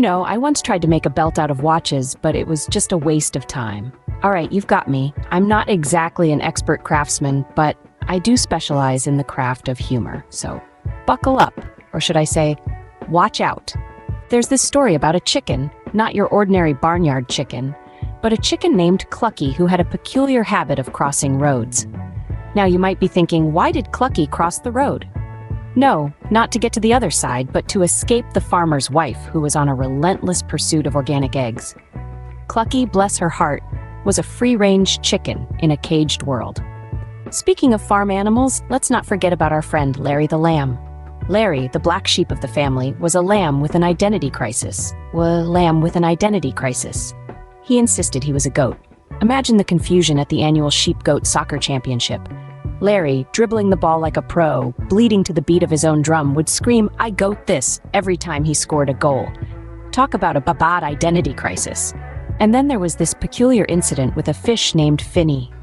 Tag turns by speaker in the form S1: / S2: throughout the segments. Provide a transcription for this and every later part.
S1: I once tried to make a belt out of watches, but it was just a waste of time. All right, you've got me. I'm not exactly an expert craftsman, but I do specialize in the craft of humor. So buckle up, or should I say, watch out. There's this story about a chicken, not your ordinary barnyard chicken, but a chicken named Clucky who had a peculiar habit of crossing roads. Now you might be thinking, why did Clucky cross the road? No, not to get to the other side, but to escape the farmer's wife who was on a relentless pursuit of organic eggs. Clucky, bless her heart, was a free-range chicken in a caged world. Speaking of farm animals, let's not forget about our friend Larry the lamb. Larry, the black sheep of the family, was a lamb with an identity crisis. He insisted he was a goat. Imagine the confusion at the annual sheep-goat soccer championship. Larry, dribbling the ball like a pro, bleeding to the beat of his own drum, would scream, "I goat this," every time he scored a goal. Talk about a bad identity crisis. And then there was this peculiar incident with a fish named Finny.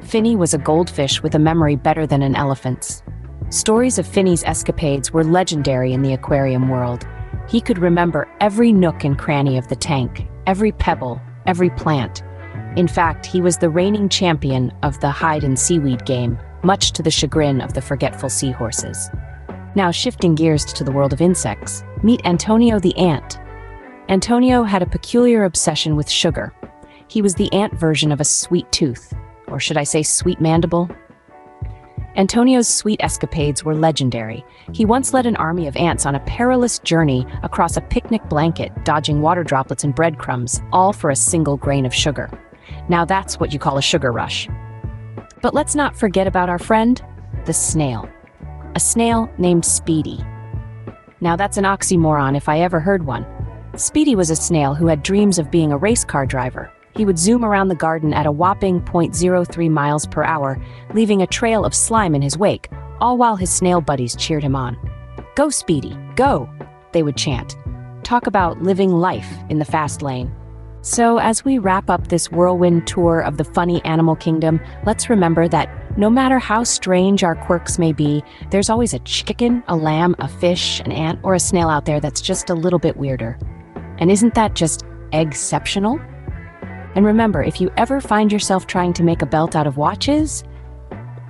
S1: Finny was a goldfish with a memory better than an elephant's. Stories of Finny's escapades were legendary in the aquarium world. He could remember every nook and cranny of the tank, every pebble, every plant. In fact, he was the reigning champion of the hide and seaweed game, much to the chagrin of the forgetful seahorses. Now, shifting gears to the world of insects, meet Antonio the ant. Antonio had a peculiar obsession with sugar. He was the ant version of a sweet tooth, or should I say sweet mandible? Antonio's sweet escapades were legendary. He once led an army of ants on a perilous journey across a picnic blanket, dodging water droplets and breadcrumbs, all for a single grain of sugar. Now that's what you call a sugar rush. But let's not forget about our friend, the snail. A snail named Speedy. Now that's an oxymoron if I ever heard one. Speedy was a snail who had dreams of being a race car driver. He would zoom around the garden at a whopping 0.03 miles per hour, leaving a trail of slime in his wake, all while his snail buddies cheered him on. "Go, Speedy, go!" they would chant. Talk about living life in the fast lane. So as we wrap up this whirlwind tour of the funny animal kingdom, let's remember that no matter how strange our quirks may be, there's always a chicken, a lamb, a fish, an ant, or a snail out there that's just a little bit weirder. And isn't that just exceptional? And remember, if you ever find yourself trying to make a belt out of watches,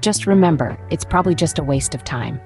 S1: just remember, it's probably just a waste of time.